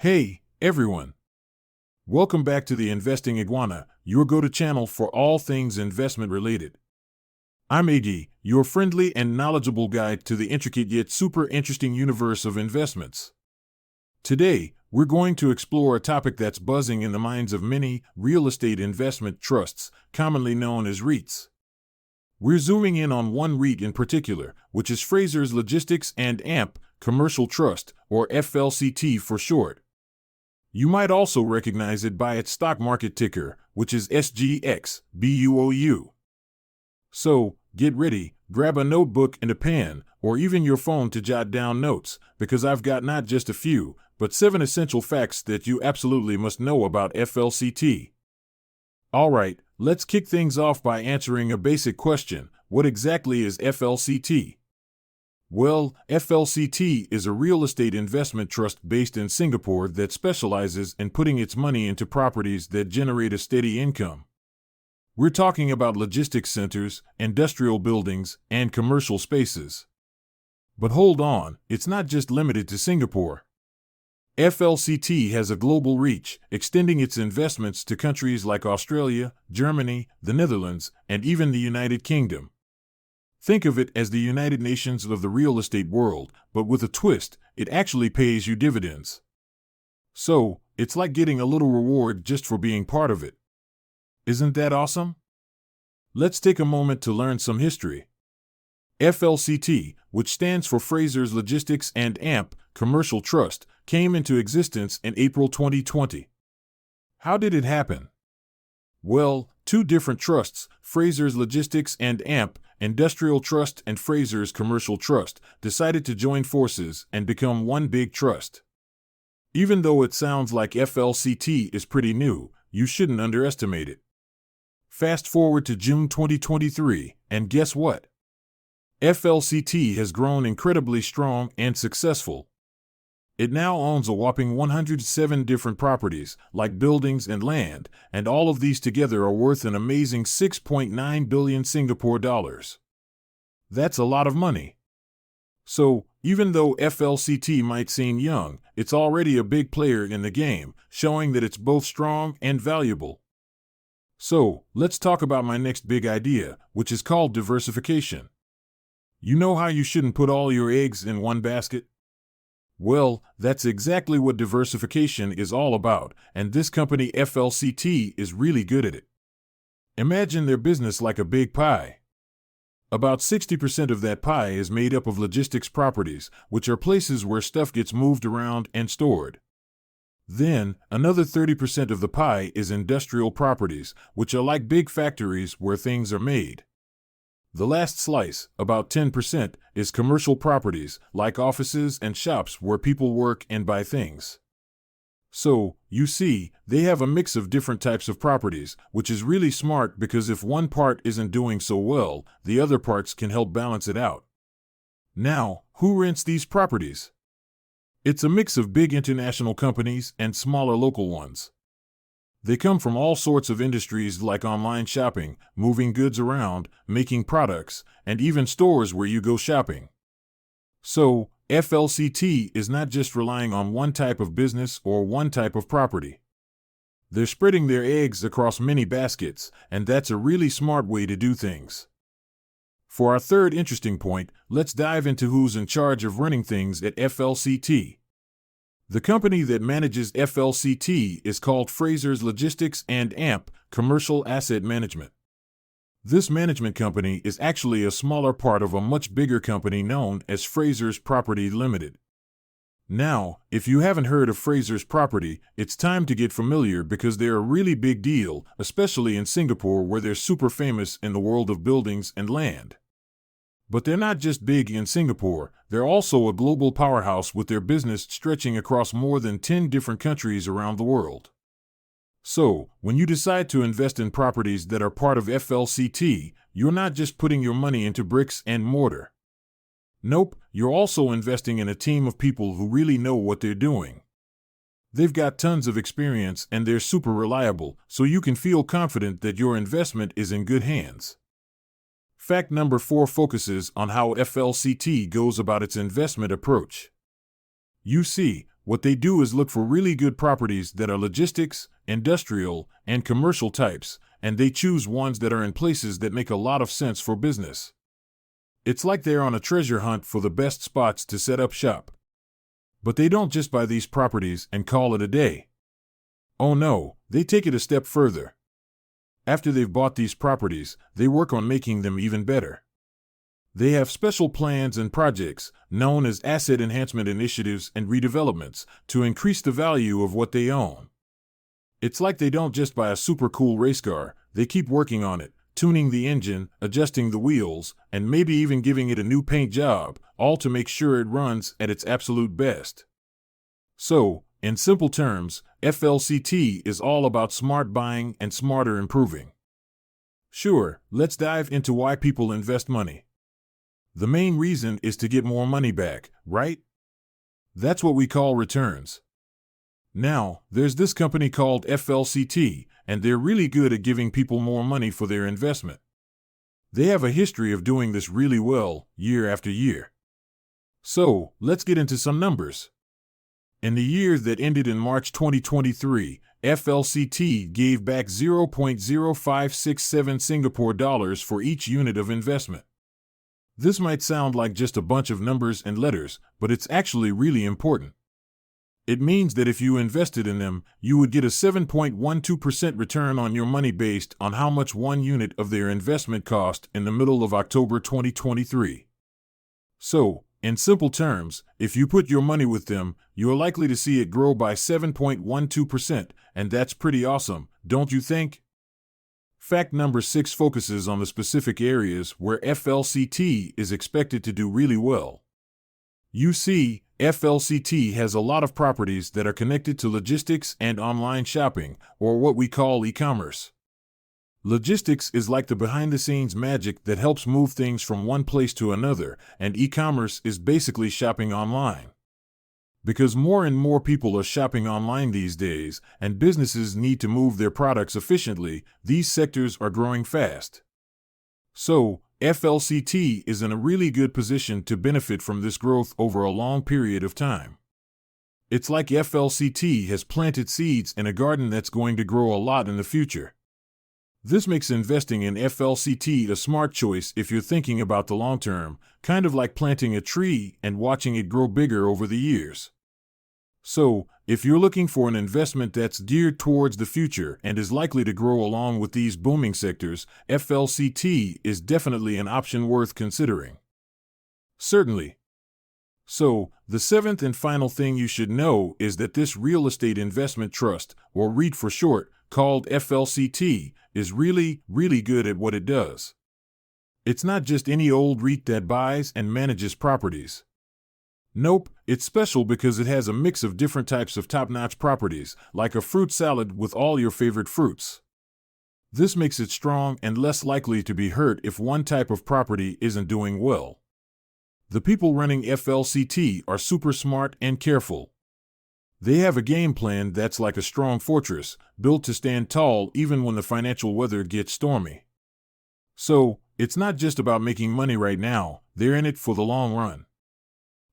Hey, everyone. Welcome back to the Investing Iguana, your go-to channel for all things investment related. I'm AG, your friendly and knowledgeable guide to the intricate yet super interesting universe of investments. Today, we're going to explore a topic that's buzzing in the minds of many real estate investment trusts, commonly known as REITs. We're zooming in on one REIT in particular, which is Frasers Logistics and AMP Commercial Trust, or FLCT for short. You might also recognize it by its stock market ticker, which is SGX, BUOU. So, get ready, grab a notebook and a pen, or even your phone to jot down notes, because I've got not just a few, but 7 essential facts that you absolutely must know about FLCT. Alright, let's kick things off by answering a basic question. What exactly is FLCT? Well, FLCT is a real estate investment trust based in Singapore that specializes in putting its money into properties that generate a steady income. We're talking about logistics centers, industrial buildings, and commercial spaces. But hold on, it's not just limited to Singapore. FLCT has a global reach, extending its investments to countries like Australia, Germany, the Netherlands, and even the United Kingdom. Think of it as the United Nations of the real estate world, but with a twist, it actually pays you dividends. So, it's like getting a little reward just for being part of it. Isn't that awesome? Let's take a moment to learn some history. FLCT, which stands for Frasers Logistics and AMP Commercial Trust, came into existence in April 2020. How did it happen? Well, 2 different trusts, Frasers Logistics and AMP Industrial Trust and Frasers Commercial Trust, decided to join forces and become one big trust. Even though it sounds like FLCT is pretty new, you shouldn't underestimate it. Fast forward to June 2023, and guess what? FLCT has grown incredibly strong and successful. It now owns a whopping 107 different properties, like buildings and land, and all of these together are worth an amazing 6.9 billion Singapore dollars. That's a lot of money. So, even though FLCT might seem young, it's already a big player in the game, showing that it's both strong and valuable. So, let's talk about my next big idea, which is called diversification. You know how you shouldn't put all your eggs in one basket? Well, that's exactly what diversification is all about, and this company FLCT is really good at it. Imagine their business like a big pie. About 60% of that pie is made up of logistics properties, which are places where stuff gets moved around and stored. Then, another 30% of the pie is industrial properties, which are like big factories where things are made. The last slice, about 10%, is commercial properties, like offices and shops where people work and buy things. So, you see, they have a mix of different types of properties, which is really smart because if one part isn't doing so well, the other parts can help balance it out. Now, who rents these properties? It's a mix of big international companies and smaller local ones. They come from all sorts of industries like online shopping, moving goods around, making products, and even stores where you go shopping. So, FLCT is not just relying on one type of business or one type of property. They're spreading their eggs across many baskets, and that's a really smart way to do things. For our third interesting point, let's dive into who's in charge of running things at FLCT. The company that manages FLCT is called Frasers Logistics and AMP Commercial Asset Management. This management company is actually a smaller part of a much bigger company known as Frasers Property Limited. Now, if you haven't heard of Frasers Property, it's time to get familiar because they're a really big deal, especially in Singapore where they're super famous in the world of buildings and land. But they're not just big in Singapore, they're also a global powerhouse with their business stretching across more than 10 different countries around the world. So, when you decide to invest in properties that are part of FLCT, you're not just putting your money into bricks and mortar. Nope, you're also investing in a team of people who really know what they're doing. They've got tons of experience and they're super reliable, so you can feel confident that your investment is in good hands. Fact number 4 focuses on how FLCT goes about its investment approach. You see, what they do is look for really good properties that are logistics, industrial, and commercial types, and they choose ones that are in places that make a lot of sense for business. It's like they're on a treasure hunt for the best spots to set up shop. But they don't just buy these properties and call it a day. Oh no, they take it a step further. After they've bought these properties, they work on making them even better. They have special plans and projects, known as asset enhancement initiatives and redevelopments, to increase the value of what they own. It's like they don't just buy a super cool race car, they keep working on it, tuning the engine, adjusting the wheels, and maybe even giving it a new paint job, all to make sure it runs at its absolute best. So, in simple terms, FLCT is all about smart buying and smarter improving. Sure, let's dive into why people invest money. The main reason is to get more money back, right? That's what we call returns. Now, there's this company called FLCT, and they're really good at giving people more money for their investment. They have a history of doing this really well, year after year. So, let's get into some numbers. In the year that ended in March 2023, FLCT gave back 0.0567 Singapore dollars for each unit of investment. This might sound like just a bunch of numbers and letters, but it's actually really important. It means that if you invested in them, you would get a 7.12% return on your money based on how much one unit of their investment cost in the middle of October 2023. So, in simple terms, if you put your money with them, you are likely to see it grow by 7.12%, and that's pretty awesome, don't you think? Fact number 6 focuses on the specific areas where FLCT is expected to do really well. You see, FLCT has a lot of properties that are connected to logistics and online shopping, or what we call e-commerce. Logistics is like the behind-the-scenes magic that helps move things from one place to another, and e-commerce is basically shopping online. Because more and more people are shopping online these days, and businesses need to move their products efficiently, these sectors are growing fast. So, FLCT is in a really good position to benefit from this growth over a long period of time. It's like FLCT has planted seeds in a garden that's going to grow a lot in the future. This makes investing in FLCT a smart choice if you're thinking about the long term, kind of like planting a tree and watching it grow bigger over the years. So, if you're looking for an investment that's geared towards the future and is likely to grow along with these booming sectors, FLCT is definitely an option worth considering. Certainly. So, the 7th and final thing you should know is that this real estate investment trust, or REIT for short, called FLCT, is really good at what it does. It's not just any old REIT that buys and manages properties. Nope, it's special because it has a mix of different types of top-notch properties, like a fruit salad with all your favorite fruits. This makes it strong and less likely to be hurt if one type of property isn't doing well. The people running FLCT are super smart and careful. They have a game plan that's like a strong fortress, built to stand tall even when the financial weather gets stormy. So, it's not just about making money right now, they're in it for the long run.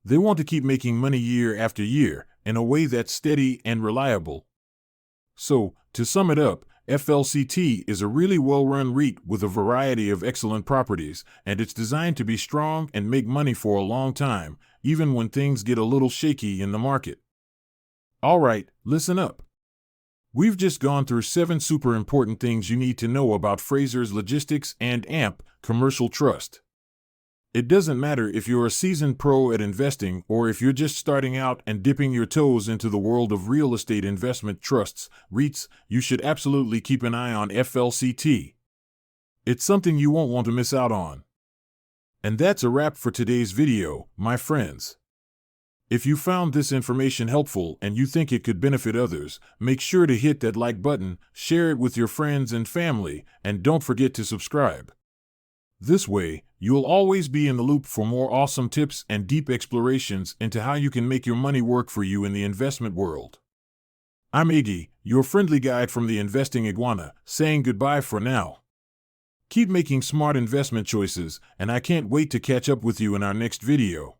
They want to keep making money year after year, in a way that's steady and reliable. So, to sum it up, FLCT is a really well-run REIT with a variety of excellent properties, and it's designed to be strong and make money for a long time, even when things get a little shaky in the market. Alright, listen up. We've just gone through 7 super important things you need to know about Frasers Logistics and AMP Commercial Trust. It doesn't matter if you're a seasoned pro at investing or if you're just starting out and dipping your toes into the world of real estate investment trusts, REITs, you should absolutely keep an eye on FLCT. It's something you won't want to miss out on. And that's a wrap for today's video, my friends. If you found this information helpful and you think it could benefit others, make sure to hit that like button, share it with your friends and family, and don't forget to subscribe. This way, you'll always be in the loop for more awesome tips and deep explorations into how you can make your money work for you in the investment world. I'm Iggy, your friendly guide from the Investing Iguana, saying goodbye for now. Keep making smart investment choices, and I can't wait to catch up with you in our next video.